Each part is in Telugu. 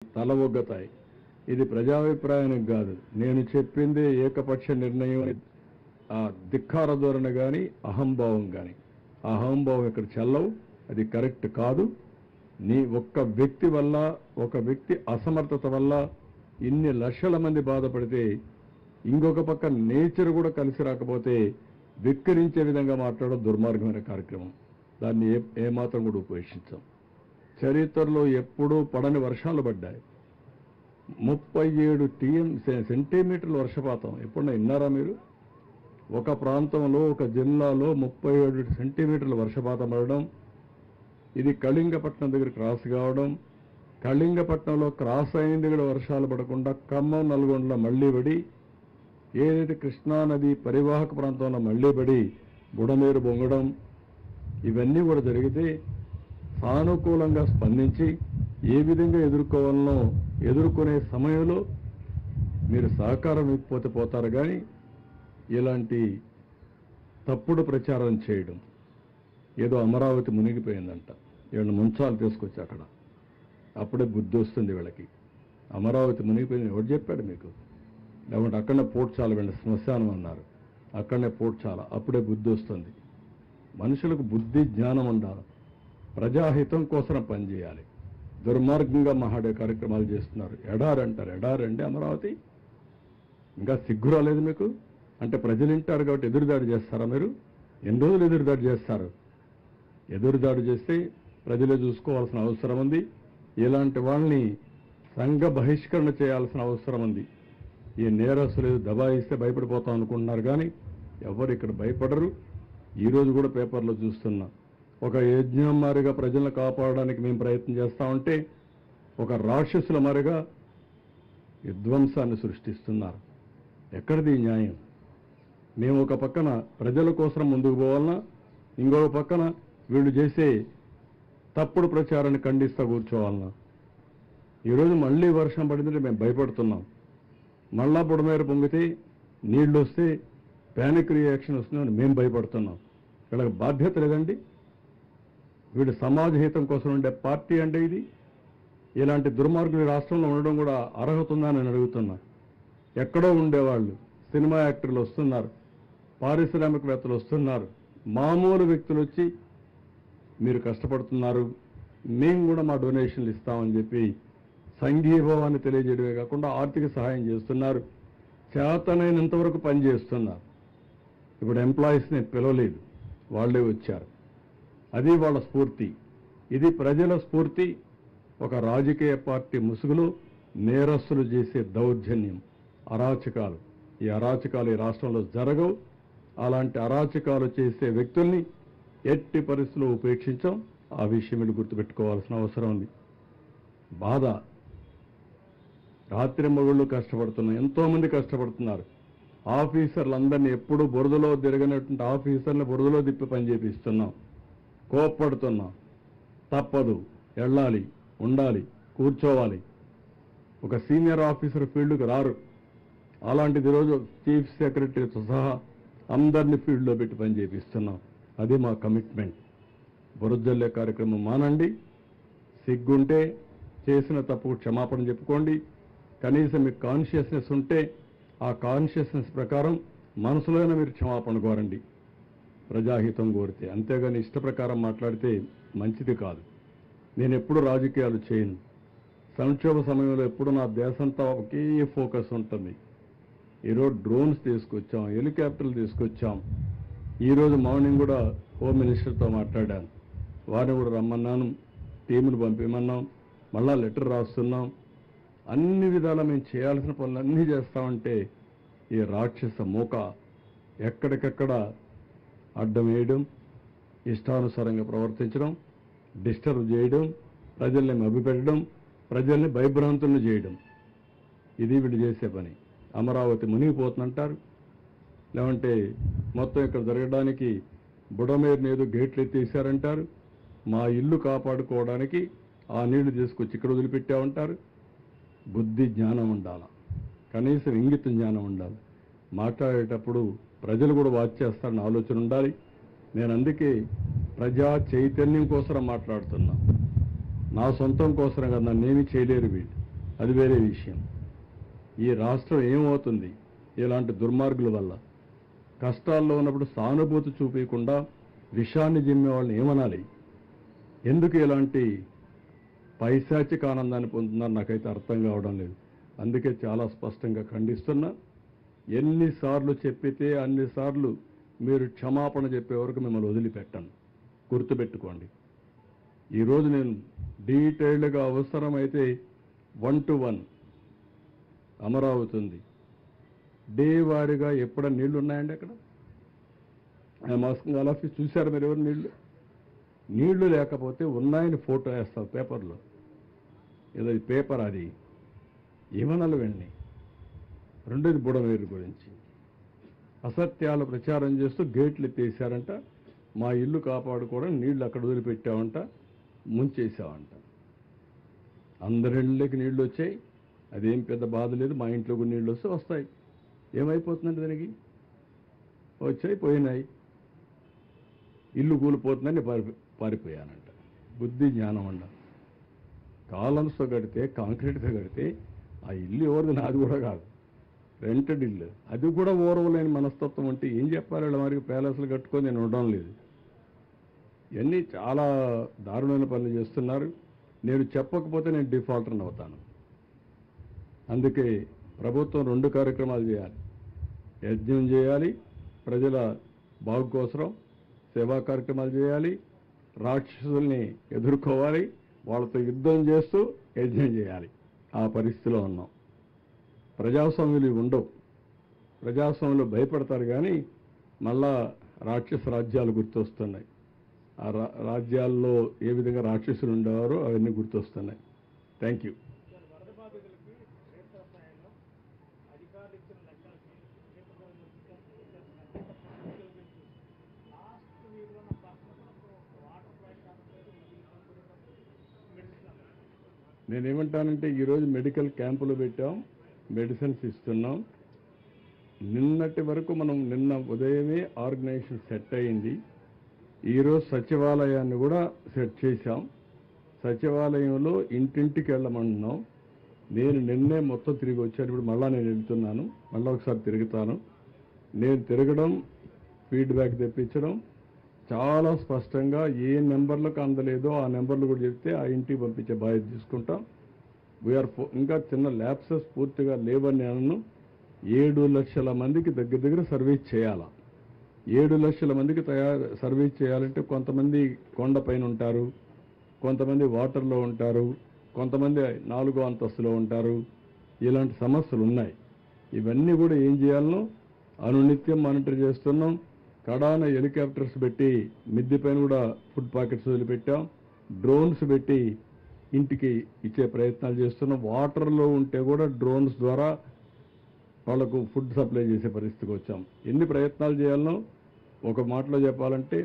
తల ఒగ్గతాయి. ఇది ప్రజాభిప్రాయానికి కాదు, నేను చెప్పిందే ఏకపక్ష నిర్ణయం. ఆ ధిక్కార ధోరణి కానీ అహంభావం కానీ, అహంభావం ఇక్కడ చెల్లవు. అది కరెక్ట్ కాదు. నీ ఒక్క వ్యక్తి వల్ల, ఒక వ్యక్తి అసమర్థత వల్ల ఇన్ని లక్షల మంది బాధపడితే, ఇంకొక పక్క నేచర్ కూడా కలిసి రాకపోతే విక్కరించే విధంగా మాట్లాడడం దుర్మార్గమైన కార్యక్రమం. దాన్ని ఏమాత్రం కూడా ఉపేక్షించాం. చరిత్రలో ఎప్పుడూ పడని వర్షాలు పడ్డాయి. 37 సెంటీమీటర్ల వర్షపాతం ఎప్పుడన్నా విన్నారా మీరు? ఒక ప్రాంతంలో, ఒక జిల్లాలో 37 సెంటీమీటర్ల వర్షపాతం పడడం, ఇది కళింగపట్నం దగ్గర క్రాస్ కావడం, కళింగపట్నంలో క్రాస్ అయింది కూడా వర్షాలు పడకుండా ఖమ్మం, నల్గొండలో మళ్లీ పడి, ఏదైతే కృష్ణానది పరివాహక ప్రాంతంలో మళ్లీ పడి బుడమేరు బొంగడం, ఇవన్నీ కూడా జరిగితే సానుకూలంగా స్పందించి ఏ విధంగా ఎదుర్కోవాలనో ఎదుర్కొనే సమయంలో మీరు సహకారం ఇవ్వకపోతే పోతారు. కానీ ఇలాంటి తప్పుడు ప్రచారం చేయడం, ఏదో అమరావతి మునిగిపోయిందంట, వీళ్ళని ముంచాలు తీసుకొచ్చి అక్కడ, అప్పుడే బుద్ధి వస్తుంది వీళ్ళకి. అమరావతి మునిగిపోయింది ఎవరు చెప్పాడు మీకు? లేకుంటే అక్కడనే పోడ్చాల, వీళ్ళ శ్మశానం అన్నారు, అక్కడనే పోడ్చాల, అప్పుడే బుద్ధి వస్తుంది. మనుషులకు బుద్ధి జ్ఞానం ఉండాలి. ప్రజాహితం కోసం పనిచేయాలి. దుర్మార్గంగా మహాడే కార్యక్రమాలు చేస్తున్నారు. ఎడారంటారు. ఎడారండి అమరావతి? ఇంకా సిగ్గు రాలేదు మీకు? అంటే ప్రజలు వింటారు కాబట్టి ఎదురుదాడి చేస్తారా మీరు? ఎన్ని రోజులు ఎదురుదాడి చేస్తారు? ఎదురుదాడి చేస్తే ప్రజలే చూసుకోవాల్సిన అవసరం ఉంది. ఇలాంటి వాళ్ళని సంఘ బహిష్కరణ చేయాల్సిన అవసరం ఉంది. ఈ నేరస్తులు దబాయిస్తే భయపడిపోతాం అనుకుంటున్నారు, కానీ ఎవరు ఇక్కడ భయపడరు. ఈరోజు కూడా పేపర్లో చూస్తున్నా, ఒక యజ్ఞం మారిగా ప్రజలను కాపాడడానికి మేము ప్రయత్నం చేస్తా ఉంటే, ఒక రాక్షసుల మారిగా విధ్వంసాన్ని సృష్టిస్తున్నారు. ఎక్కడిది న్యాయం? మేము ఒక పక్కన ప్రజల కోసం ముందుకు పోవాలన్నా, ఇంకొక పక్కన వీళ్ళు చేసే తప్పుడు ప్రచారాన్ని ఖండిస్తూ కూర్చోవాలన్నా? ఈరోజు మళ్ళీ వర్షం పడిందంటే మేము భయపడుతున్నాం. మళ్ళా బుడమేరు పొంగితే, నీళ్లు వస్తే ప్యానిక్ రియాక్షన్ వస్తుందని మేము భయపడుతున్నాం. వీళ్ళకి బాధ్యత లేదండి? వీడు సమాజ హితం కోసం ఉండే పార్టీ అంటే ఇది? ఇలాంటి దుర్మార్గులు రాష్ట్రంలో ఉండడం కూడా అర్హత ఉందా అని అడుగుతున్నా. ఎక్కడో ఉండేవాళ్ళు సినిమా యాక్టర్లు వస్తున్నారు, పారిశ్రామికవేత్తలు వస్తున్నారు, మామూలు వ్యక్తులు వచ్చి మీరు కష్టపడుతున్నారు, మేము కూడా మా డొనేషన్లు ఇస్తామని చెప్పి సంఘీభావాన్ని తెలియజేయడమే కాకుండా ఆర్థిక సహాయం చేస్తున్నారు. చేతనైనంతవరకు పనిచేస్తున్నారు. ఇప్పుడు ఎంప్లాయీస్ని పిలవలేదు, వాళ్ళే వచ్చారు. అది వాళ్ళ స్ఫూర్తి. ఇది ప్రజల స్ఫూర్తి. ఒక రాజకీయ పార్టీ ముసుగులో నేరస్తులు చేసే దౌర్జన్యం, అరాచకాలు, ఈ అరాచకాలు ఈ రాష్ట్రంలో జరగవు. అలాంటి అరాచకాలు చేసే వ్యక్తుల్ని ఎట్టి పరిస్థితుల్లో ఉపేక్షించాం. ఆ విషయం మీరు గుర్తుపెట్టుకోవాల్సిన అవసరం ఉంది. బాధ. రాత్రి మగుళ్ళు కష్టపడుతున్నాం, ఎంతోమంది కష్టపడుతున్నారు. ఆఫీసర్లందరినీ ఎప్పుడూ బురదలో తిరగనటువంటి ఆఫీసర్ని బురదలో తిప్పి పనిచేపిస్తున్నాం. కోప్పడుతున్నాం. తప్పదు, వెళ్ళాలి, ఉండాలి, కూర్చోవాలి. ఒక సీనియర్ ఆఫీసర్ ఫీల్డ్కి రారు. అలాంటిది ఈరోజు చీఫ్ సెక్రటరీతో సహా అందరినీ ఫీల్డ్లో పెట్టి పనిచేపిస్తున్నాం. అది మా కమిట్మెంట్. బురదజల్లే కార్యక్రమం మానండి. సిగ్గుంటే చేసిన తప్పు క్షమాపణ చెప్పుకోండి. కనీసం మీకు కాన్షియస్నెస్ ఉంటే ఆ కాన్షియస్నెస్ ప్రకారం మనసులోనే మీరు క్షమాపణ కోరండి, ప్రజాహితం కోరితే. అంతేగాని ఇష్ట ప్రకారం మాట్లాడితే మంచిది కాదు. నేను ఎప్పుడు రాజకీయాలు చేయను. సంక్షోభ సమయంలో ఎప్పుడు నా దేశంతా ఒకే ఫోకస్ ఉంటుంది. ఈరోజు డ్రోన్స్ తీసుకొచ్చాం, హెలికాప్టర్లు తీసుకొచ్చాం. ఈరోజు మార్నింగ్ కూడా హోమ్ మినిస్టర్తో మాట్లాడాను. వారిని కూడా రమ్మన్నాను, టీమును పంపిమన్నాం, మళ్ళా లెటర్ రాస్తున్నాం. అన్ని విధాలా మేము చేయాల్సిన పనులన్నీ చేస్తామంటే ఈ రాక్షస మూక ఎక్కడికెక్కడ అడ్డం వేయడం, ఇష్టానుసారంగా ప్రవర్తించడం, డిస్టర్బ్ చేయడం, ప్రజల్ని మభ్యపెట్టడం, ప్రజల్ని భయభ్రాంతులను చేయడం, ఇది వీళ్ళు చేసే పని. అమరావతి మునిగిపోతుందంటారు, లేదంటే మొత్తం ఇక్కడ జరగడానికి బుడమేరుని ఏదో గేట్లు ఎత్తేసారంటారు. మా ఇల్లు కాపాడుకోవడానికి ఆ నీళ్లు తీసుకొచ్చి ఇక్కడ వదిలిపెట్టామంటారు. బుద్ధి జ్ఞానం ఉండాలి, కనీసం ఇంగిత జ్ఞానం ఉండాలి. మాట్లాడేటప్పుడు ప్రజలు కూడా వాచ్ చేస్తారని ఆలోచన ఉండాలి. నేను అందుకే ప్రజా చైతన్యం కోసం మాట్లాడుతున్నా. నా సొంతం కోసం కదా, నన్నేమీ చేయలేరు వీళ్ళు. అది వేరే విషయం. ఈ రాష్ట్రం ఏమవుతుంది ఇలాంటి దుర్మార్గుల వల్ల? కష్టాల్లో ఉన్నప్పుడు సానుభూతి చూపించకుండా విషాన్ని జిమ్మే వాళ్ళని ఏమనాలి? ఎందుకు ఇలాంటి పైశాచిక ఆనందాన్ని పొందుతున్నారు నాకైతే అర్థం కావడం లేదు. అందుకే చాలా స్పష్టంగా ఖండిస్తున్నా. ఎన్నిసార్లు చెప్పితే అన్నిసార్లు మీరు క్షమాపణ చెప్పే వరకు మిమ్మల్ని వదిలిపెట్టను, గుర్తుపెట్టుకోండి. ఈరోజు నేను డీటెయిల్డ్గా అవసరమైతే 1 to 1 అమరావతి ఉంది. డే వారీగా ఎప్పుడ నీళ్లు ఉన్నాయండి అక్కడ? మాస్కింగ్ ఆఫీస్ చూశారు మీరు ఎవరు? నీళ్లు లేకపోతే ఉన్నాయని ఫోటో వేస్తారు పేపర్లో. ఏదో పేపర్ అది ఏమనాలి వెండి. రెండోది బుడమేరు గురించి అసత్యాలు ప్రచారం చేస్తూ గేట్లు ఎత్తేసారంట. మా ఇల్లు కాపాడుకోవడం నీళ్లు అక్కడ వదిలిపెట్టామంట, ముంచేసామంట. అందరిళ్ళకి నీళ్లు వచ్చాయి, అదేం పెద్ద బాధ లేదు. మా ఇంట్లో కూడా నీళ్ళు వస్తే వస్తాయి. ఏమైపోతుందండి దానికి? వచ్చాయి, పోయినాయి. ఇల్లు కూలిపోతుందని పారిపోయానంట. బుద్ధి జ్ఞానం అండ. కాలమ్స్తో కడితే, కాంక్రీట్తో కడితే ఆ ఇల్లు ఎవరిది? నాది కూడా కాదు, రెంటెడ్ ఇల్లు. అది కూడా ఓర్వలేని మనస్తత్వం ఉంటే ఏం చెప్పాలి? ఇలా మరి ప్యాలెస్లు కట్టుకొని నేను ఉండడం లేదు. ఇవన్నీ చాలా దారుణమైన పనులు చేస్తున్నారు. నేను చెప్పకపోతే నేను డిఫాల్టర్ని అవుతాను. అందుకే ప్రభుత్వం 2 కార్యక్రమాలు చేయాలి. యజ్ఞం చేయాలి, ప్రజల బాగు కోసం సేవా కార్యక్రమాలు చేయాలి. రాక్షసుల్ని ఎదుర్కోవాలి, వాళ్ళతో యుద్ధం చేస్తూ యజ్ఞం చేయాలి. ఆ పరిస్థితిలో ఉన్నాం. ప్రజాస్వామ్యులు ఉండవు. ప్రజాస్వామ్యంలో భయపడతారు కానీ మళ్ళా రాక్షస రాజ్యాలు గుర్తొస్తున్నాయి. ఆ రాజ్యాల్లో ఏ విధంగా రాక్షసులు ఉండేవారో అవన్నీ గుర్తొస్తున్నాయి. Thank you. నేనేమంటానంటే ఈరోజు మెడికల్ క్యాంపులు పెట్టాం, మెడిసిన్స్ ఇస్తున్నాం. నిన్నటి వరకు నిన్న ఉదయమే ఆర్గనైజేషన్ సెట్ అయింది. ఈరోజు సచివాలయాన్ని కూడా సెట్ చేశాం. సచివాలయంలో ఇంటింటికి వెళ్ళమంటున్నాం. నేను నిన్నే మొత్తం తిరిగి వచ్చాను. ఇప్పుడు మళ్ళీ నేను వెళ్తున్నాను, మళ్ళీ ఒకసారి తిరుగుతాను. నేను తిరగడం, ఫీడ్బ్యాక్ తెప్పించడం, చాలా స్పష్టంగా ఏ నెంబర్లకు అందలేదో ఆ నెంబర్లు కూడా చెప్తే ఆ ఇంటికి పంపించే బాధ్యత తీసుకుంటాం. ఇంకా చిన్న ల్యాప్సెస్ పూర్తిగా లేవని నేను 7 లక్షల మందికి దగ్గర సర్వీస్ చేయాలా. 7 లక్షల మందికి సర్వీస్ చేయాలంటే కొంతమంది కొండపైన ఉంటారు, కొంతమంది వాటర్లో ఉంటారు, కొంతమంది 4వ అంతస్తులో ఉంటారు. ఇలాంటి సమస్యలు ఉన్నాయి. ఇవన్నీ కూడా ఏం చేయాలనో అనునిత్యం మానిటర్ చేస్తున్నాం. కడాన హెలికాప్టర్స్ పెట్టి మిద్దె పైన కూడా ఫుడ్ ప్యాకెట్స్ వదిలిపెట్టాం. డ్రోన్స్ పెట్టి ఇంటికి ఇచ్చే ప్రయత్నాలు చేస్తున్నాం. వాటర్లో ఉంటే కూడా డ్రోన్స్ ద్వారా వాళ్లకు ఫుడ్ సప్లై చేసే పరిస్థితికి వచ్చాం. ఎన్ని ప్రయత్నాలు చేయాలనో ఒక మాటలో చెప్పాలంటే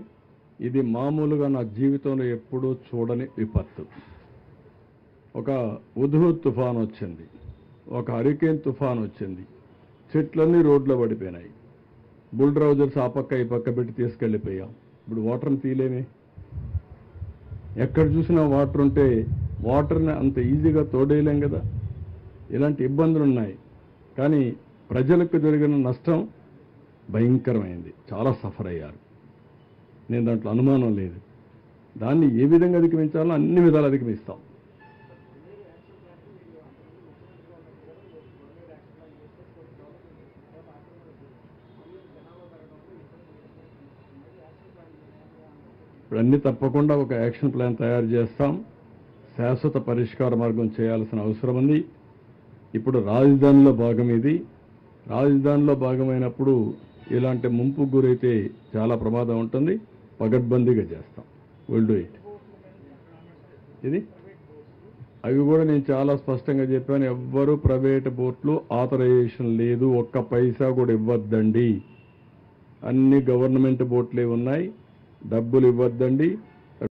ఇది మామూలుగా నా జీవితంలో ఎప్పుడూ చూడని విపత్తు. ఒక ఉధృత్ తుఫాన్ వచ్చింది, ఒక హరికేన్ తుఫాన్ వచ్చింది, చెట్లన్నీ రోడ్లో పడిపోయినాయి. బుల్డ్రౌజర్స్ ఆ పక్క ఈ పక్క పెట్టి తీసుకెళ్ళిపోయాం. ఇప్పుడు వాటర్ని తీయలేమే. ఎక్కడ చూసినా వాటర్ ఉంటే వాటర్ని అంత ఈజీగా తోడేయలేం కదా. ఇలాంటి ఇబ్బందులు ఉన్నాయి. కానీ ప్రజలకు జరిగిన నష్టం భయంకరమైంది. చాలా సఫర్ అయ్యారు. నేను దాంట్లో అనుమానం లేదు. దాన్ని ఏ విధంగా అధిగమించాలో అన్ని విధాలు అధిగమిస్తాం. ఇప్పుడు అన్ని తప్పకుండా ఒక యాక్షన్ ప్లాన్ తయారు చేస్తాం. శాశ్వత పరిష్కార మార్గం చేయాల్సిన అవసరం ఉంది. ఇప్పుడు రాజధానిలో భాగం ఇది. రాజధానిలో భాగమైనప్పుడు ఇలాంటి ముంపు గురైతే చాలా ప్రమాదం ఉంటుంది. పగడ్బందీగా చేస్తాం. Will do it. ఇది అవి కూడా నేను చాలా స్పష్టంగా చెప్పాను. ఎవ్వరూ ప్రైవేట్ బోట్లు ఆథరైజేషన్ లేదు, ఒక్క పైసా కూడా ఇవ్వద్దండి. అన్ని గవర్నమెంట్ బోట్లే ఉన్నాయి. డబ్బులు ఇవ్వద్దండి.